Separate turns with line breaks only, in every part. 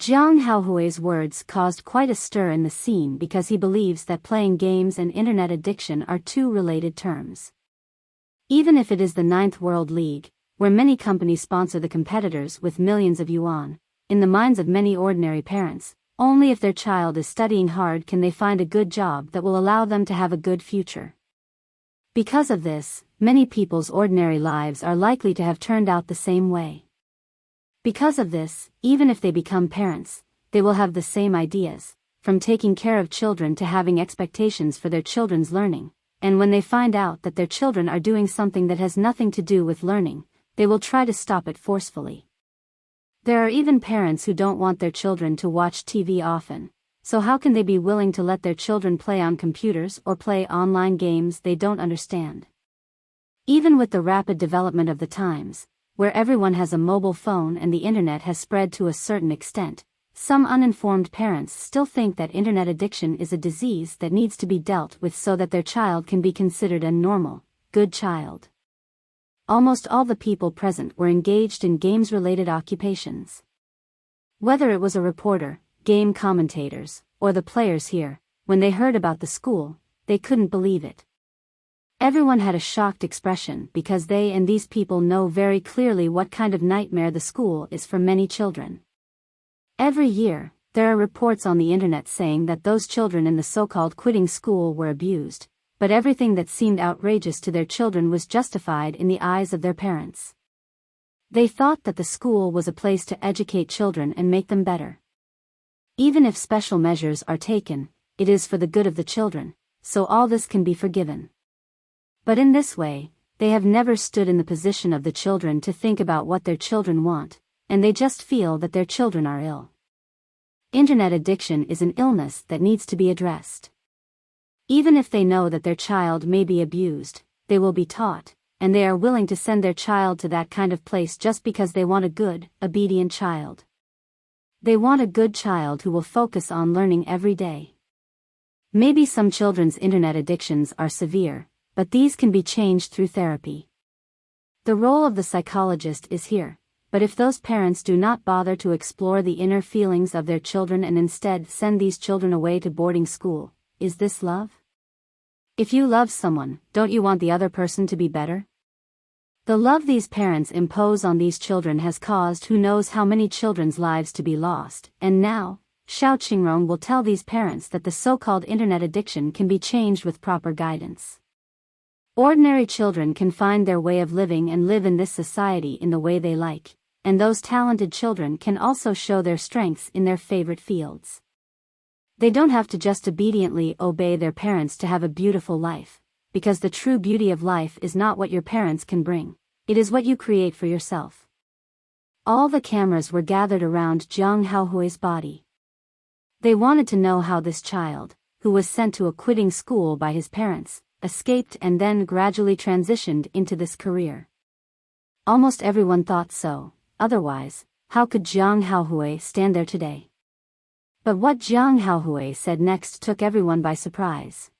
Jiang Haohui's words caused quite a stir in the scene because he believes that playing games and internet addiction are two related terms. Even if it is the Ninth World League, where many companies sponsor the competitors with millions of yuan, in the minds of many ordinary parents, only if their child is studying hard can they find a good job that will allow them to have a good future. Because of this, many people's ordinary lives are likely to have turned out the same way. Because of this, even if they become parents, they will have the same ideas, from taking care of children to having expectations for their children's learning, and when they find out that their children are doing something that has nothing to do with learning, they will try to stop it forcefully. There are even parents who don't want their children to watch TV often, so how can they be willing to let their children play on computers or play online games they don't understand? Even with the rapid development of the times, where everyone has a mobile phone and the internet has spread to a certain extent, some uninformed parents still think that internet addiction is a disease that needs to be dealt with so that their child can be considered a normal, good child. Almost all the people present were engaged in games-related occupations. Whether it was a reporter, game commentators, or the players here, when they heard about the school, they couldn't believe it. Everyone had a shocked expression because they and these people know very clearly what kind of nightmare the school is for many children. Every year, there are reports on the internet saying that those children in the so-called quitting school were abused, but everything that seemed outrageous to their children was justified in the eyes of their parents. They thought that the school was a place to educate children and make them better. Even if special measures are taken, it is for the good of the children, so all this can be forgiven. But in this way, they have never stood in the position of the children to think about what their children want, and they just feel that their children are ill. Internet addiction is an illness that needs to be addressed. Even if they know that their child may be abused, they will be taught, and they are willing to send their child to that kind of place just because they want a good, obedient child. They want a good child who will focus on learning every day. Maybe some children's internet addictions are severe, but these can be changed through therapy. The role of the psychologist is here, but if those parents do not bother to explore the inner feelings of their children and instead send these children away to boarding school, is this love? If you love someone, don't you want the other person to be better? The love these parents impose on these children has caused who knows how many children's lives to be lost, and now, Xiao Qingrong will tell these parents that the so-called internet addiction can be changed with proper guidance. Ordinary children can find their way of living and live in this society in the way they like, and those talented children can also show their strengths in their favorite fields. They don't have to just obediently obey their parents to have a beautiful life, because the true beauty of life is not what your parents can bring, it is what you create for yourself. All the cameras were gathered around Jiang Haohui's body. They wanted to know how this child, who was sent to a quitting school by his parents, escaped and then gradually transitioned into this career. Almost everyone thought so, otherwise, how could Jiang Haohui stand there today? But what Jiang Haohui said next took everyone by surprise.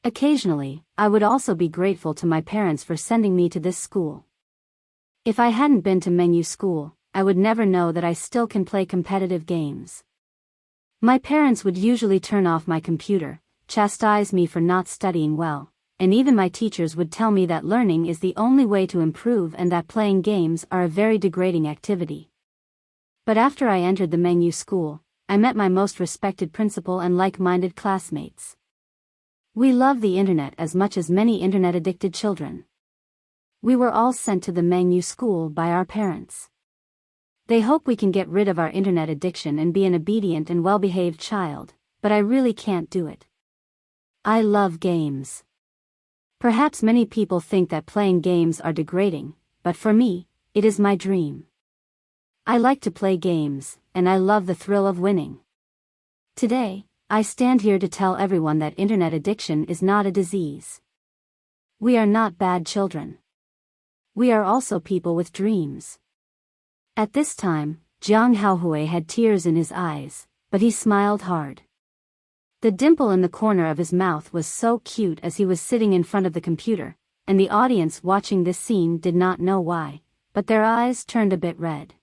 Occasionally, I would also be grateful to my parents for sending me to this school. If I hadn't been to Mengyu School, I would never know that I still can play competitive games. My parents would usually turn off my computer, chastise me for not studying well, and even my teachers would tell me that learning is the only way to improve and that playing games are a very degrading activity. But after I entered the Mengyu School, I met my most respected principal and like-minded classmates. We love the internet as much as many internet-addicted children. We were all sent to the Mengyu School by our parents. They hope we can get rid of our internet addiction and be an obedient and well-behaved child, but I really can't do it. I love games. Perhaps many people think that playing games are degrading, but for me, it is my dream. I like to play games, and I love the thrill of winning. Today, I stand here to tell everyone that internet addiction is not a disease. We are not bad children. We are also people with dreams. At this time, Jiang Haohui had tears in his eyes, but he smiled hard. The dimple in the corner of his mouth was so cute as he was sitting in front of the computer, and the audience watching this scene did not know why, but their eyes turned a bit red.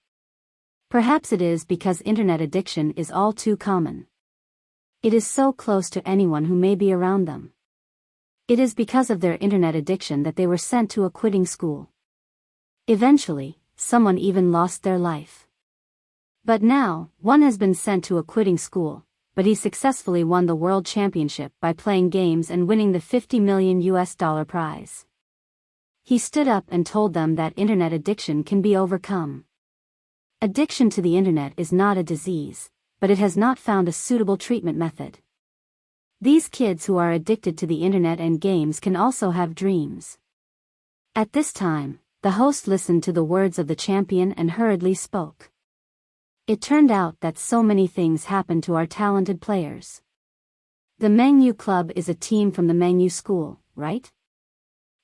Perhaps it is because internet addiction is all too common. It is so close to anyone who may be around them. It is because of their internet addiction that they were sent to a quitting school. Eventually, someone even lost their life. But now, one has been sent to a quitting school, but he successfully won the world championship by playing games and winning the $50 million prize. He stood up and told them that internet addiction can be overcome. Addiction to the internet is not a disease, but it has not found a suitable treatment method. These kids who are addicted to the internet and games can also have dreams. At this time, the host listened to the words of the champion and hurriedly spoke. It turned out that so many things happen to our talented players. The Mangyu Club is a team from the Mangyu School, right?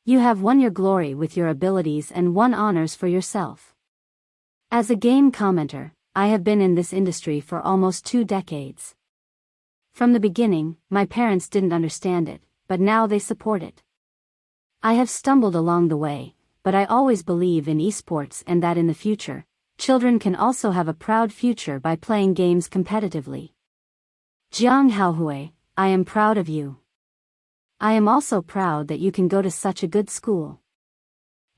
You have won your glory with your abilities and won honors for yourself. As a game commenter, I have been in this industry for almost 2 decades. From the beginning, my parents didn't understand it, but now they support it. I have stumbled along the way, but I always believe in esports and that in the future, children can also have a proud future by playing games competitively. Jiang Haohui, I am proud of you. I am also proud that you can go to such a good school.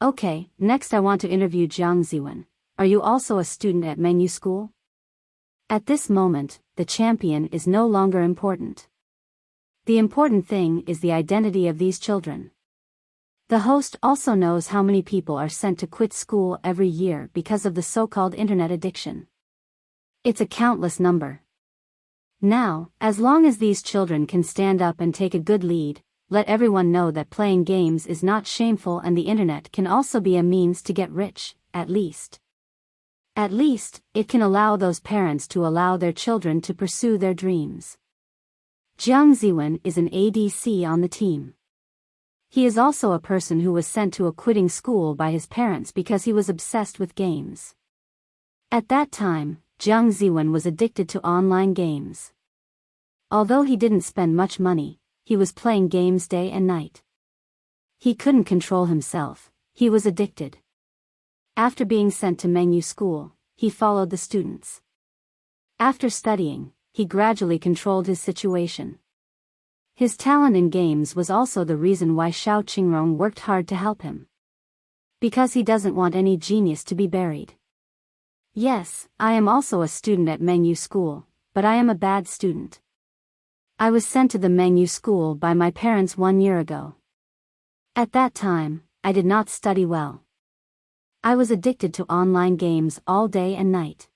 Okay, next I want to interview Jiang Ziwen. Are you also a student at Mangyu School? At this moment, the champion is no longer important. The important thing is the identity of these children. The host also knows how many people are sent to quit school every year because of the so-called internet addiction. It's a countless number. Now, as long as these children can stand up and take a good lead, let everyone know that playing games is not shameful and the internet can also be a means to get rich, at least. At least, it can allow those parents to allow their children to pursue their dreams. Jiang Ziwen is an ADC on the team. He is also a person who was sent to a quitting school by his parents because he was obsessed with games. At that time, Jiang Ziwen was addicted to online games. Although he didn't spend much money, he was playing games day and night. He couldn't control himself, he was addicted. After being sent to Mangyu School, he followed the students. After studying, he gradually controlled his situation. His talent in games was also the reason why Xiao Qingrong worked hard to help him. Because he doesn't want any genius to be buried. Yes, I am also a student at Mangyu School, but I am a bad student. I was sent to the Mangyu School by my parents 1 year ago. At that time, I did not study well. I was addicted to online games all day and night.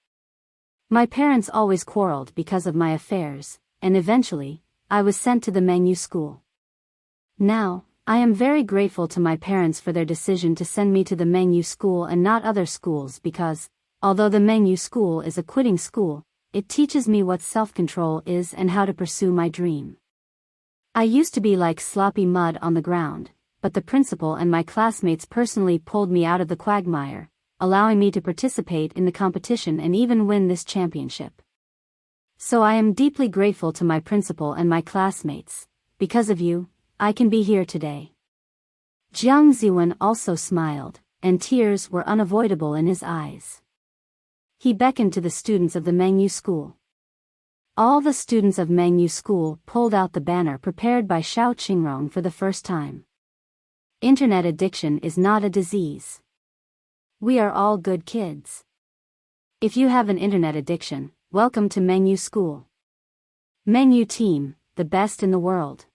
My parents always quarreled because of my affairs, and eventually, I was sent to the Mangyu School. Now, I am very grateful to my parents for their decision to send me to the Mangyu School and not other schools because, although the Mangyu School is a quitting school, it teaches me what self-control is and how to pursue my dream. I used to be like sloppy mud on the ground, but the principal and my classmates personally pulled me out of the quagmire, allowing me to participate in the competition and even win this championship. So I am deeply grateful to my principal and my classmates. Because of you, I can be here today. Jiang Ziwen also smiled, and tears were unavoidable in his eyes. He beckoned to the students of the Mangyu School. All the students of Mangyu School pulled out the banner prepared by Xiao Qingrong for the first time. Internet addiction is not a disease. We are all good kids. If you have an internet addiction, welcome to Mangyu School. Mangyu team, the best in the world.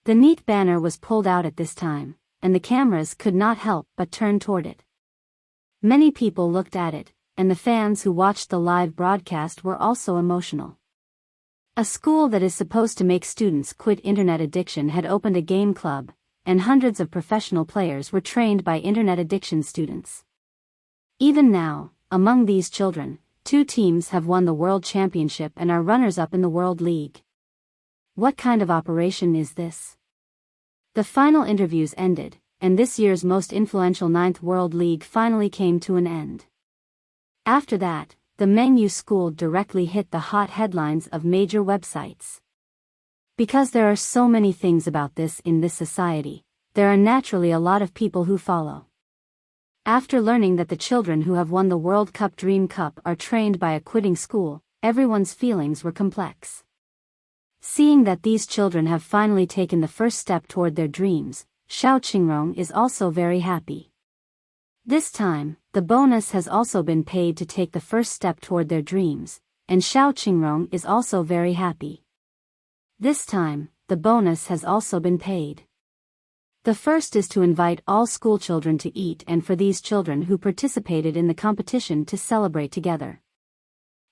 The neat banner was pulled out at this time, and the cameras could not help but turn toward it. Many people looked at it, and the fans who watched the live broadcast were also emotional. A school that is supposed to make students quit internet addiction had opened a game club, and hundreds of professional players were trained by internet addiction students. Even now, among these children, 2 teams have won the World Championship and are runners-up in the World League. What kind of operation is this? The final interviews ended, and this year's most influential 9th World League finally came to an end. After that, the Mangyu School directly hit the hot headlines of major websites. Because there are so many things about this in this society, there are naturally a lot of people who follow. After learning that the children who have won the World Cup Dream Cup are trained by a quitting school, everyone's feelings were complex. Seeing that these children have finally taken the first step toward their dreams, Xiao Qingrong is also very happy. This time, the bonus has also been paid to take the first step toward their dreams, and Xiao Qingrong is also very happy. This time, the bonus has also been paid. The first is to invite all schoolchildren to eat and for these children who participated in the competition to celebrate together.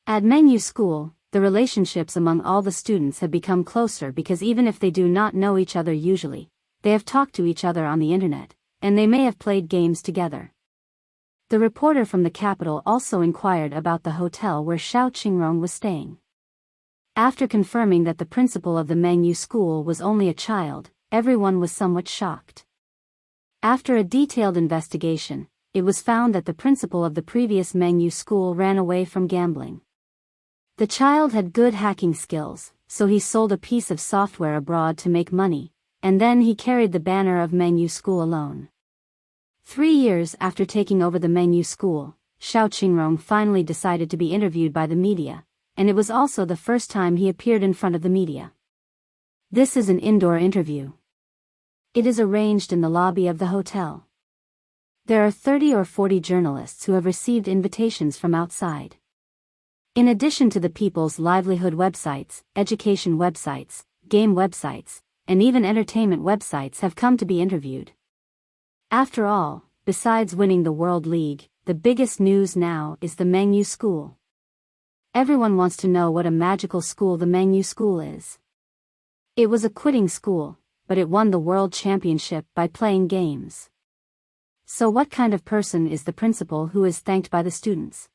At Mengyu School, the relationships among all the students have become closer because even if they do not know each other usually, they have talked to each other on the internet, and they may have played games together. The reporter from the capital also inquired about the hotel where Xiao Qingrong was staying. After confirming that the principal of the Mengyu School was only a child, everyone was somewhat shocked. After a detailed investigation, it was found that the principal of the previous Mengyu School ran away from gambling. The child had good hacking skills, so he sold a piece of software abroad to make money, and then he carried the banner of Mengyu School alone. 3 years after taking over the Mengyu School, Xiao Qingrong finally decided to be interviewed by the media, and it was also the first time he appeared in front of the media. This is an indoor interview. It is arranged in the lobby of the hotel. There are 30 or 40 journalists who have received invitations from outside. In addition to the people's livelihood websites, education websites, game websites, and even entertainment websites have come to be interviewed. After all, besides winning the World League, the biggest news now is the Mengyu School. Everyone wants to know what a magical school the Mengyu School is. It was a quitting school, but it won the World Championship by playing games. So what kind of person is the principal who is thanked by the students?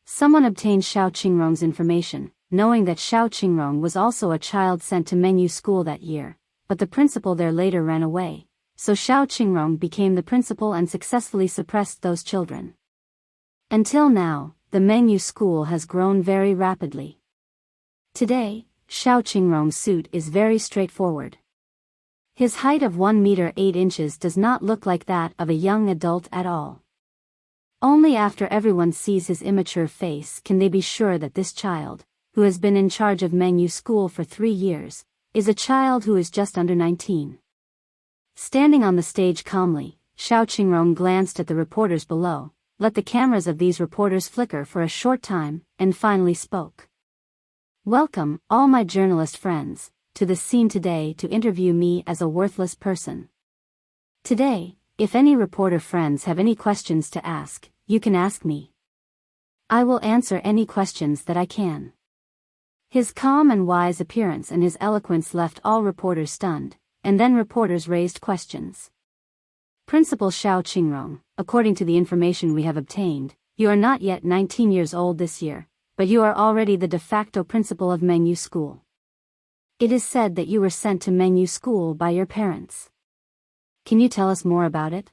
Someone obtained Xiao Qingrong's information, knowing that Xiao Qingrong was also a child sent to Mengyu School that year, but the principal there later ran away, so Xiao Qingrong became the principal and successfully suppressed those children. Until now, the Mengyu School has grown very rapidly. Today, Xiao Qingrong's suit is very straightforward. His height of 1 meter 8 inches does not look like that of a young adult at all. Only after everyone sees his immature face can they be sure that this child, who has been in charge of Mengyu School for 3 years, is a child who is just under 19. Standing on the stage calmly, Xiao Qingrong glanced at the reporters below, let the cameras of these reporters flicker for a short time, and finally spoke. Welcome, all my journalist friends, to the scene today to interview me as a worthless person. Today, if any reporter friends have any questions to ask, you can ask me. I will answer any questions that I can. His calm and wise appearance and his eloquence left all reporters stunned, and then reporters raised questions. Principal Xiao Qingrong, according to the information we have obtained, you are not yet 19 years old this year, but you are already the de facto principal of Mengyu School. It is said that you were sent to Mengyu School by your parents. Can you tell us more about it?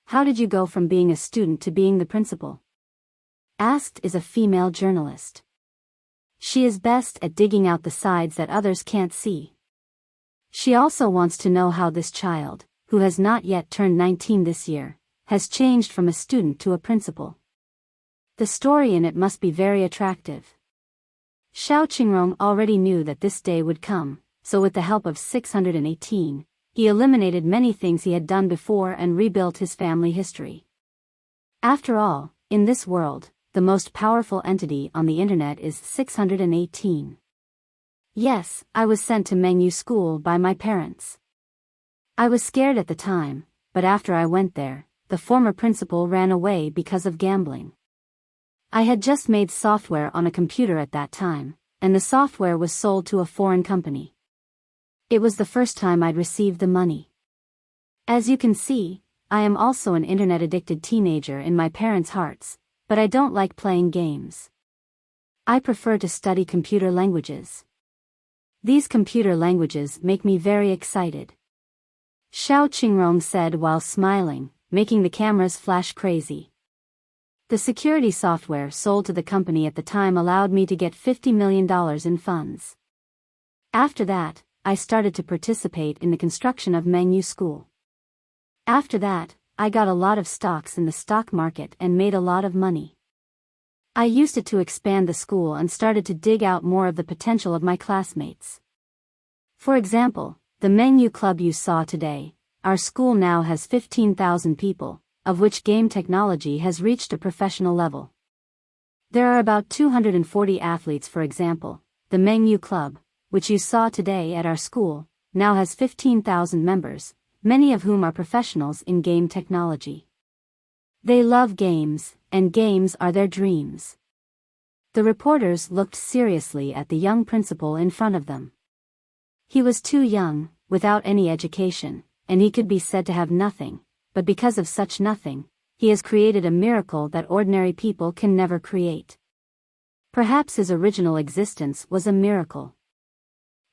How did you go from being a student to being the principal? Asked is a female journalist. She is best at digging out the sides that others can't see. She also wants to know how this child, who has not yet turned 19 this year, has changed from a student to a principal. The story in it must be very attractive. Xiao Qingrong already knew that this day would come, so with the help of 618, he eliminated many things he had done before and rebuilt his family history. After all, in this world, the most powerful entity on the internet is 618. Yes, I was sent to Mengyu School by my parents. I was scared at the time, but after I went there, the former principal ran away because of gambling. I had just made software on a computer at that time, and the software was sold to a foreign company. It was the first time I'd received the money. As you can see, I am also an internet-addicted teenager in my parents' hearts, but I don't like playing games. I prefer to study computer languages. These computer languages make me very excited. Xiao Qingrong said while smiling, making the cameras flash crazy. The security software sold to the company at the time allowed me to get $50 million in funds. After that, I started to participate in the construction of Mengyu School. After that, I got a lot of stocks in the stock market and made a lot of money. I used it to expand the school and started to dig out more of the potential of my classmates. For example, the menu club you saw today, our school now has 15,000 people, of which game technology has reached a professional level. There are about 240 athletes. For example, the menu club, which you saw today at our school, now has 15,000 members, many of whom are professionals in game technology. They love games, and games are their dreams. The reporters looked seriously at the young principal in front of them. He was too young, without any education, and he could be said to have nothing, but because of such nothing, he has created a miracle that ordinary people can never create. Perhaps his original existence was a miracle.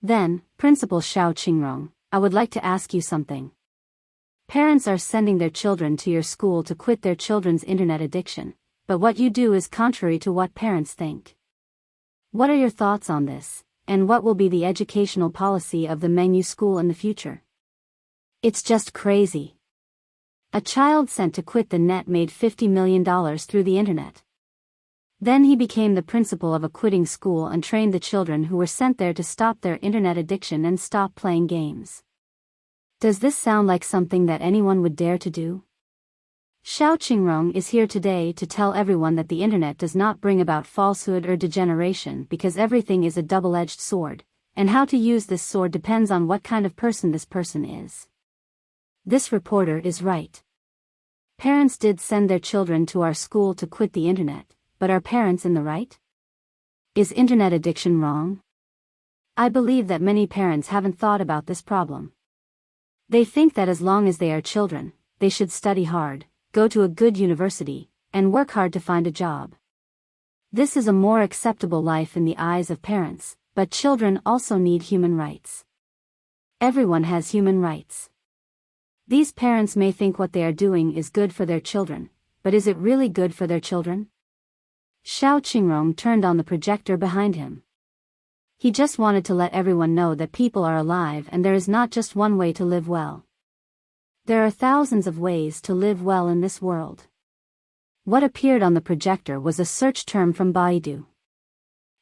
Then, Principal Xiao Qingrong, I would like to ask you something. Parents are sending their children to your school to quit their children's internet addiction, but what you do is contrary to what parents think. What are your thoughts on this, and what will be the educational policy of the menu school in the future? It's just crazy. A child sent to quit the net made $50 million through the internet. Then he became the principal of a quitting school and trained the children who were sent there to stop their internet addiction and stop playing games. Does this sound like something that anyone would dare to do? Xiao Qingrong is here today to tell everyone that the internet does not bring about falsehood or degeneration because everything is a double-edged sword, and how to use this sword depends on what kind of person this person is. This reporter is right. Parents did send their children to our school to quit the internet, but are parents in the right? Is internet addiction wrong? I believe that many parents haven't thought about this problem. They think that as long as they are children, they should study hard, go to a good university, and work hard to find a job. This is a more acceptable life in the eyes of parents, but children also need human rights. Everyone has human rights. These parents may think what they are doing is good for their children, but is it really good for their children? Xiao Qingrong turned on the projector behind him. He just wanted to let everyone know that people are alive and there is not just one way to live well. There are thousands of ways to live well in this world. What appeared on the projector was a search term from Baidu.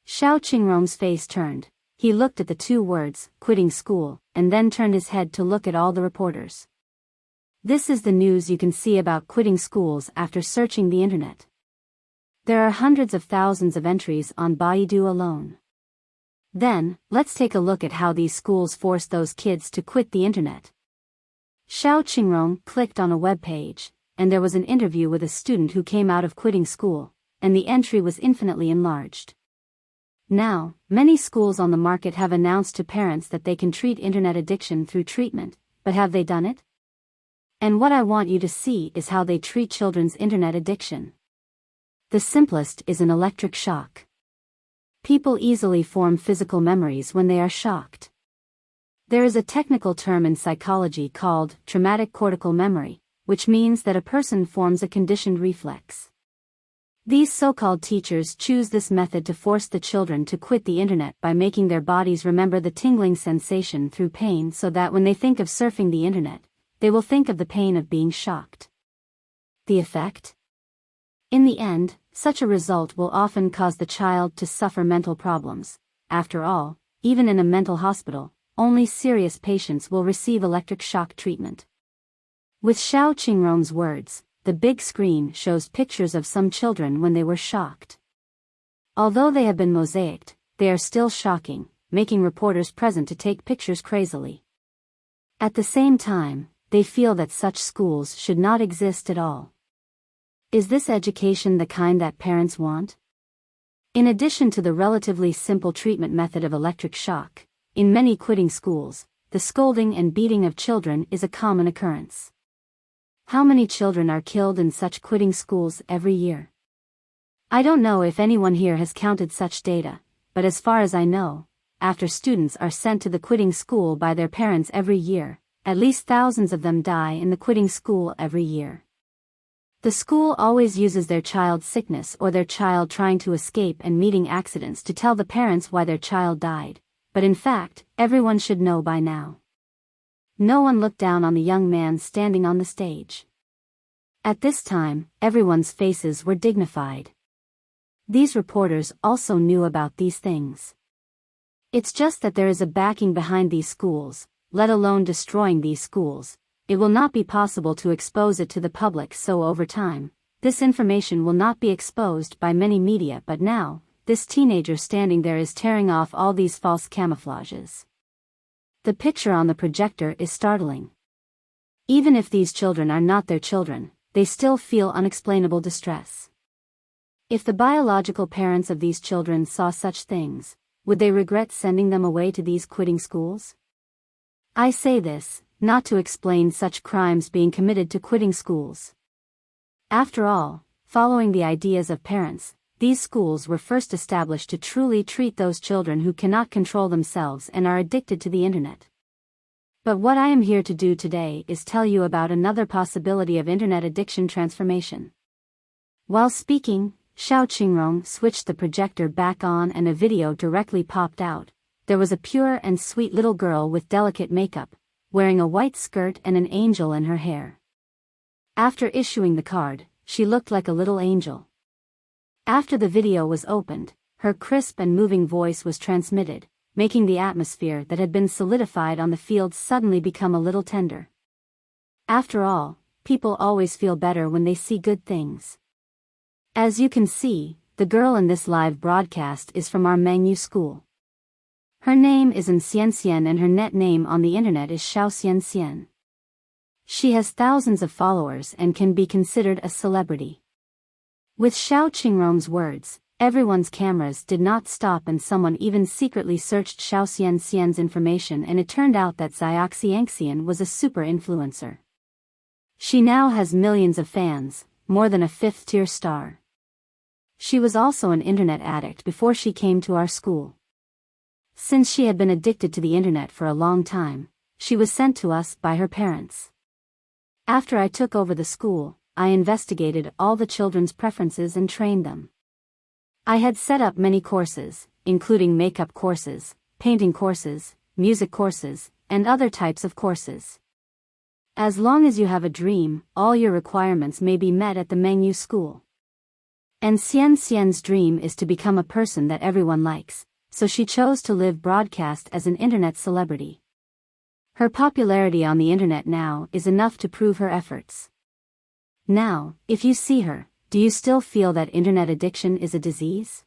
Xiao Qingrong's face turned. He looked at the two words, quitting school, and then turned his head to look at all the reporters. This is the news you can see about quitting schools after searching the internet. There are hundreds of thousands of entries on Baidu alone. Then, let's take a look at how these schools force those kids to quit the internet. Xiao Qingrong clicked on a web page, and there was an interview with a student who came out of quitting school, and the entry was infinitely enlarged. Now, many schools on the market have announced to parents that they can treat internet addiction through treatment, but have they done it? And what I want you to see is how they treat children's internet addiction. The simplest is an electric shock. People easily form physical memories when they are shocked. There is a technical term in psychology called traumatic cortical memory, which means that a person forms a conditioned reflex. These so-called teachers choose this method to force the children to quit the internet by making their bodies remember the tingling sensation through pain so that when they think of surfing the internet, they will think of the pain of being shocked. The effect? In the end, such a result will often cause the child to suffer mental problems. After all, even in a mental hospital, only serious patients will receive electric shock treatment. With Xiao Qingrong's words, the big screen shows pictures of some children when they were shocked. Although they have been mosaicked, they are still shocking, making reporters present to take pictures crazily. At the same time, they feel that such schools should not exist at all. Is this education the kind that parents want? In addition to the relatively simple treatment method of electric shock, in many quitting schools, the scolding and beating of children is a common occurrence. How many children are killed in such quitting schools every year? I don't know if anyone here has counted such data, but as far as I know, after students are sent to the quitting school by their parents every year, at least thousands of them die in the quitting school every year. The school always uses their child's sickness or their child trying to escape and meeting accidents to tell the parents why their child died, but in fact, everyone should know by now. No one looked down on the young man standing on the stage. At this time, everyone's faces were dignified. These reporters also knew about these things. It's just that there is a backing behind these schools, let alone destroying these schools. It will not be possible to expose it to the public, so over time, this information will not be exposed by many media, but now, this teenager standing there is tearing off all these false camouflages. The picture on the projector is startling. Even if these children are not their children, they still feel unexplainable distress. If the biological parents of these children saw such things, would they regret sending them away to these quitting schools? I say this, not to explain such crimes being committed to quitting schools. After all, following the ideas of parents, these schools were first established to truly treat those children who cannot control themselves and are addicted to the internet. But what I am here to do today is tell you about another possibility of internet addiction transformation. While speaking, Xiao Qingrong switched the projector back on and a video directly popped out. There was a pure and sweet little girl with delicate makeup, wearing a white skirt and an angel in her hair. After issuing the card, she looked like a little angel. After the video was opened, her crisp and moving voice was transmitted, making the atmosphere that had been solidified on the field suddenly become a little tender. After all, people always feel better when they see good things. As you can see, the girl in this live broadcast is from our Mengyu school. Her name is Xian and her net name on the internet is Xiao Xian. She has thousands of followers and can be considered a celebrity. With Xiao Qingrong's words, everyone's cameras did not stop and someone even secretly searched Xiao Xian's information, and it turned out that Xian was a super influencer. She now has millions of fans, more than a fifth-tier star. She was also an internet addict before she came to our school. Since she had been addicted to the internet for a long time, she was sent to us by her parents. After I took over the school, I investigated all the children's preferences and trained them. I had set up many courses, including makeup courses, painting courses, music courses, and other types of courses. As long as you have a dream, all your requirements may be met at the Mengyu school. And Xian's dream is to become a person that everyone likes, so she chose to live broadcast as an internet celebrity. Her popularity on the internet now is enough to prove her efforts. Now, if you see her, do you still feel that internet addiction is a disease?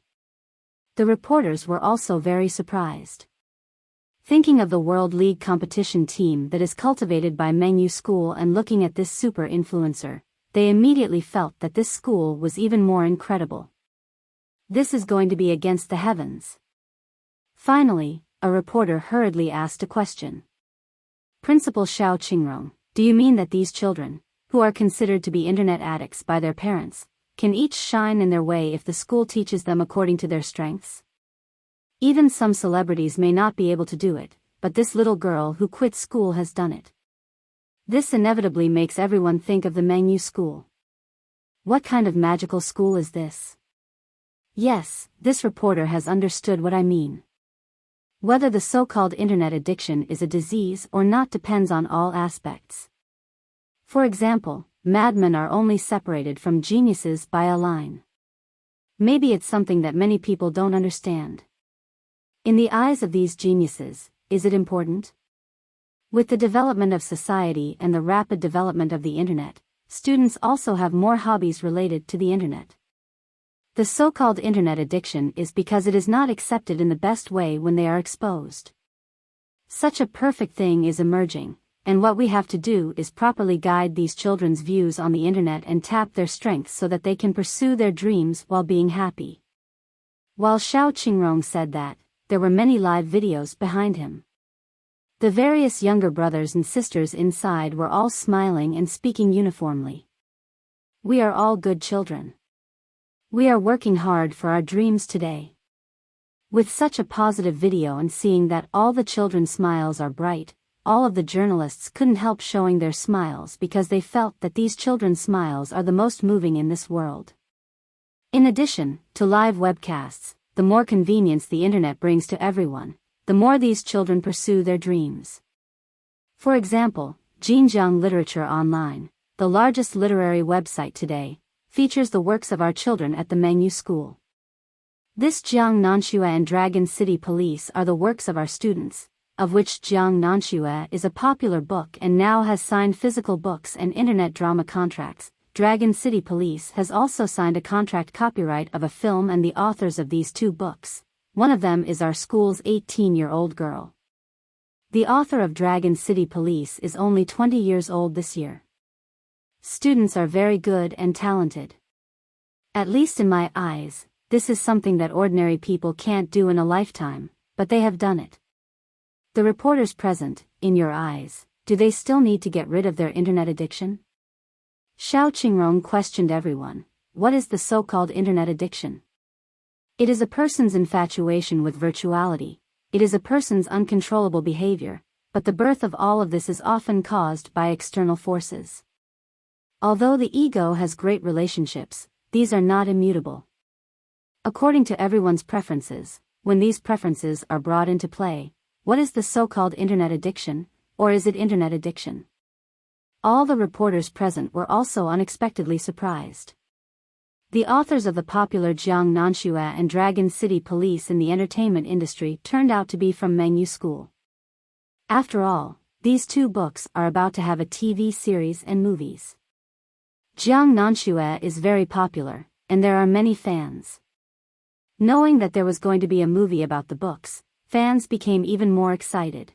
The reporters were also very surprised. Thinking of the World League competition team that is cultivated by Mengyu School and looking at this super influencer, they immediately felt that this school was even more incredible. This is going to be against the heavens. Finally, a reporter hurriedly asked a question. Principal Xiao Qingrong, do you mean that these children, who are considered to be internet addicts by their parents, can each shine in their way if the school teaches them according to their strengths? Even some celebrities may not be able to do it, but this little girl who quit school has done it. This inevitably makes everyone think of the Mengyu school. What kind of magical school is this? Yes, this reporter has understood what I mean. Whether the so-called internet addiction is a disease or not depends on all aspects. For example, madmen are only separated from geniuses by a line. Maybe it's something that many people don't understand. In the eyes of these geniuses, is it important? With the development of society and the rapid development of the internet, students also have more hobbies related to the internet. The so-called internet addiction is because it is not accepted in the best way when they are exposed. Such a perfect thing is emerging, and what we have to do is properly guide these children's views on the internet and tap their strengths so that they can pursue their dreams while being happy. While Xiao Qingrong said that, there were many live videos behind him. The various younger brothers and sisters inside were all smiling and speaking uniformly. We are all good children. We are working hard for our dreams today. With such a positive video and seeing that all the children's smiles are bright, all of the journalists couldn't help showing their smiles because they felt that these children's smiles are the most moving in this world. In addition to live webcasts, the more convenience the internet brings to everyone, the more these children pursue their dreams. For example, Xinjiang Literature Online, the largest literary website today, features the works of our children at the Mengyu School. This Jiang Nanxue and Dragon City Police are the works of our students, of which Jiang Nanxue is a popular book and now has signed physical books and internet drama contracts. Dragon City Police has also signed a contract copyright of a film and the authors of these two books. One of them is our school's 18-year-old girl. The author of Dragon City Police is only 20 years old this year. Students are very good and talented. At least in my eyes, this is something that ordinary people can't do in a lifetime, but they have done it. The reporters present, in your eyes, do they still need to get rid of their internet addiction? Xiao Qingrong questioned everyone. What is the so-called internet addiction? It is a person's infatuation with virtuality. It is a person's uncontrollable behavior, but the birth of all of this is often caused by external forces. Although the ego has great relationships, these are not immutable. According to everyone's preferences, when these preferences are brought into play, what is the so-called internet addiction, or is it internet addiction? All the reporters present were also unexpectedly surprised. The authors of the popular Jiang Nanxue and Dragon City Police in the entertainment industry turned out to be from Mengyu School. After all, these two books are about to have a TV series and movies. Jiang Nanxue is very popular, and there are many fans. Knowing that there was going to be a movie about the books, fans became even more excited.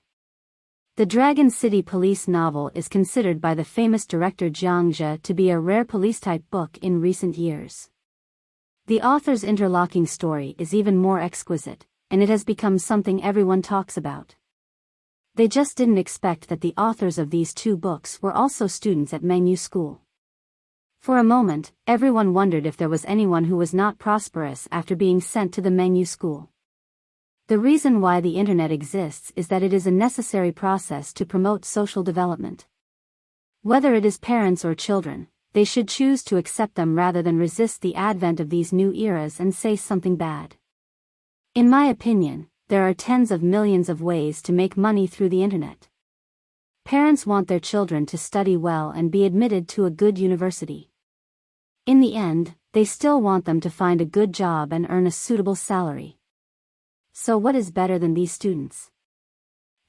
The Dragon City Police novel is considered by the famous director Jiang Zhe to be a rare police-type book in recent years. The author's interlocking story is even more exquisite, and it has become something everyone talks about. They just didn't expect that the authors of these two books were also students at Mengyu School. For a moment, everyone wondered if there was anyone who was not prosperous after being sent to the Mengyu School. The reason why the internet exists is that it is a necessary process to promote social development. Whether it is parents or children, they should choose to accept them rather than resist the advent of these new eras and say something bad. In my opinion, there are tens of millions of ways to make money through the internet. Parents want their children to study well and be admitted to a good university. In the end, they still want them to find a good job and earn a suitable salary. So what is better than these students?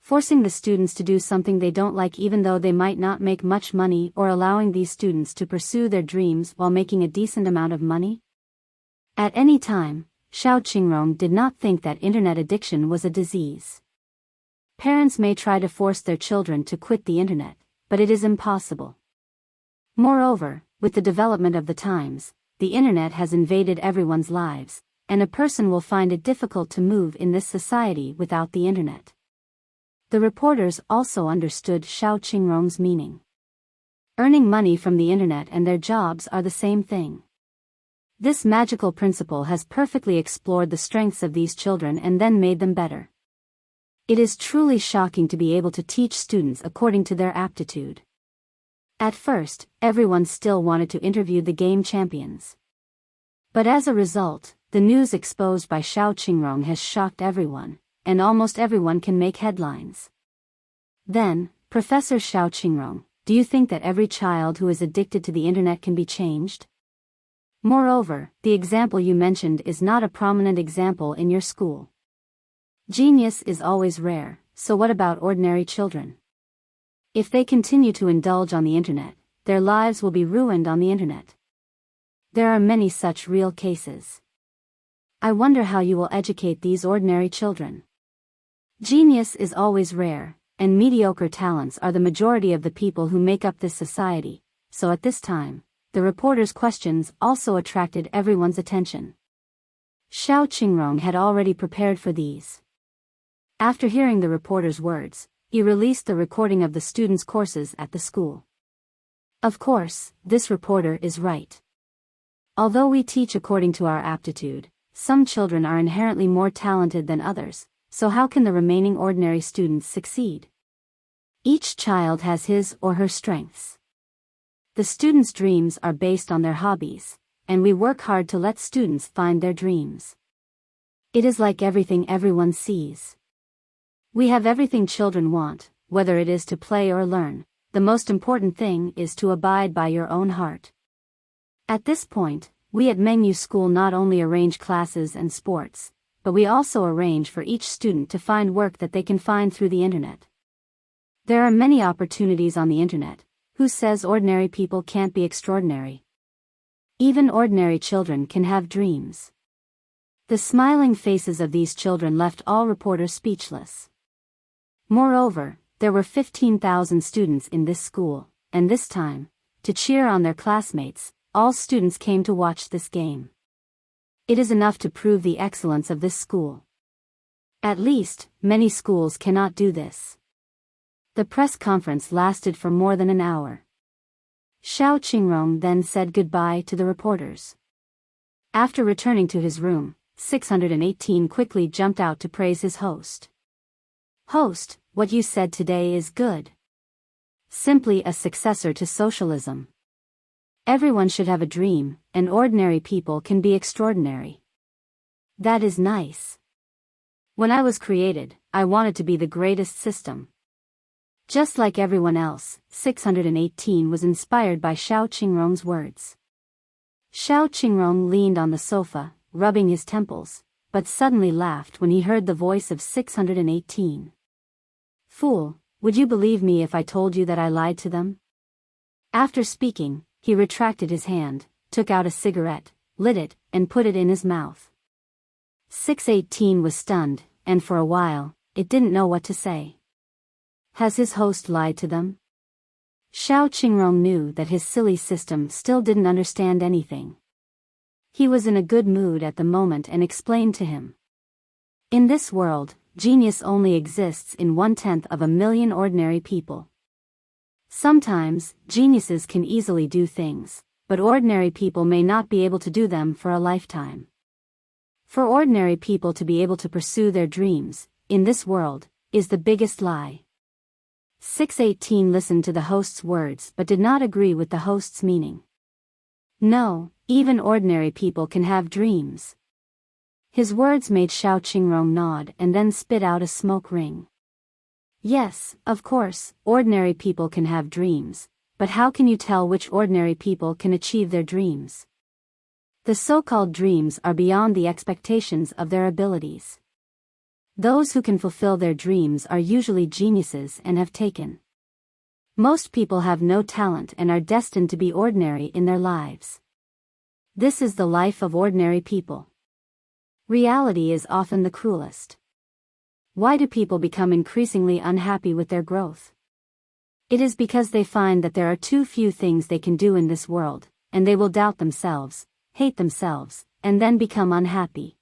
Forcing the students to do something they don't like even though they might not make much money, or allowing these students to pursue their dreams while making a decent amount of money? At any time, Xiao Qingrong did not think that internet addiction was a disease. Parents may try to force their children to quit the internet, but it is impossible. Moreover, with the development of the times, the internet has invaded everyone's lives, and a person will find it difficult to move in this society without the internet. The reporters also understood Xiao Qingrong's meaning. Earning money from the internet and their jobs are the same thing. This magical principle has perfectly explored the strengths of these children and then made them better. It is truly shocking to be able to teach students according to their aptitude. At first, everyone still wanted to interview the game champions. But as a result, the news exposed by Xiao Qingrong has shocked everyone, and almost everyone can make headlines. Then, Professor Xiao Qingrong, do you think that every child who is addicted to the internet can be changed? Moreover, the example you mentioned is not a prominent example in your school. Genius is always rare, so what about ordinary children? If they continue to indulge on the internet, their lives will be ruined on the internet. There are many such real cases. I wonder how you will educate these ordinary children. Genius is always rare, and mediocre talents are the majority of the people who make up this society, so at this time, the reporter's questions also attracted everyone's attention. Xiao Qingrong had already prepared for these. After hearing the reporter's words, he released the recording of the students' courses at the school. Of course, this reporter is right. Although we teach according to our aptitude, some children are inherently more talented than others, so how can the remaining ordinary students succeed? Each child has his or her strengths. The students' dreams are based on their hobbies, and we work hard to let students find their dreams. It is like everything everyone sees. We have everything children want, whether it is to play or learn, the most important thing is to abide by your own heart. At this point, we at Mengyu School not only arrange classes and sports, but we also arrange for each student to find work that they can find through the internet. There are many opportunities on the internet. Who says ordinary people can't be extraordinary? Even ordinary children can have dreams. The smiling faces of these children left all reporters speechless. Moreover, there were 15,000 students in this school, and this time, to cheer on their classmates, all students came to watch this game. It is enough to prove the excellence of this school. At least, many schools cannot do this. The press conference lasted for more than an hour. Xiao Qingrong then said goodbye to the reporters. After returning to his room, 618 quickly jumped out to praise his host. Host, what you said today is good. Simply a successor to socialism. Everyone should have a dream, and ordinary people can be extraordinary. That is nice. When I was created, I wanted to be the greatest system. Just like everyone else, 618 was inspired by Xiao Qingrong's words. Xiao Qingrong leaned on the sofa, rubbing his temples, but suddenly laughed when he heard the voice of 618. Fool, would you believe me if I told you that I lied to them? After speaking, he retracted his hand, took out a cigarette, lit it, and put it in his mouth. 618 was stunned, and for a while, it didn't know what to say. Has his host lied to them? Xiao Qingrong knew that his silly system still didn't understand anything. He was in a good mood at the moment and explained to him. In this world, genius only exists in 1/10 of a million ordinary people. Sometimes, geniuses can easily do things, but ordinary people may not be able to do them for a lifetime. For ordinary people to be able to pursue their dreams, in this world, is the biggest lie. 618 listened to the host's words but did not agree with the host's meaning. No, even ordinary people can have dreams. His words made Xiao Qingrong nod and then spit out a smoke ring. Yes, of course, ordinary people can have dreams, but how can you tell which ordinary people can achieve their dreams? The so-called dreams are beyond the expectations of their abilities. Those who can fulfill their dreams are usually geniuses and have taken. Most people have no talent and are destined to be ordinary in their lives. This is the life of ordinary people. Reality is often the cruelest. Why do people become increasingly unhappy with their growth? It is because they find that there are too few things they can do in this world, and they will doubt themselves, hate themselves, and then become unhappy.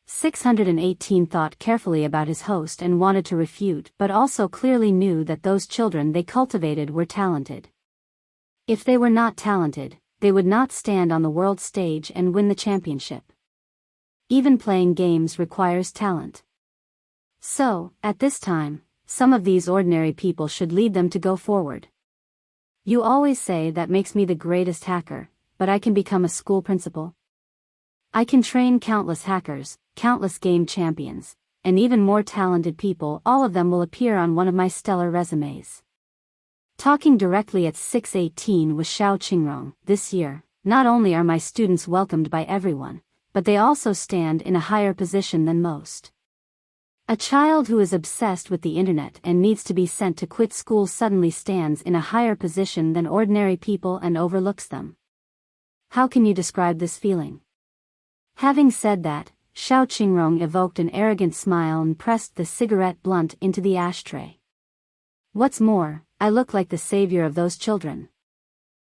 618 thought carefully about his host and wanted to refute but also clearly knew that those children they cultivated were talented. If they were not talented, they would not stand on the world stage and win the championship. Even playing games requires talent. So, at this time, some of these ordinary people should lead them to go forward. You always say that makes me the greatest hacker, but I can become a school principal. I can train countless hackers, countless game champions, and even more talented people. All of them will appear on one of my stellar resumes. Talking directly at 618 was Xiao Qingrong. This year, not only are my students welcomed by everyone, but they also stand in a higher position than most. A child who is obsessed with the internet and needs to be sent to quit school suddenly stands in a higher position than ordinary people and overlooks them. How can you describe this feeling? Having said that, Xiao Qingrong evoked an arrogant smile and pressed the cigarette blunt into the ashtray. What's more, I look like the savior of those children.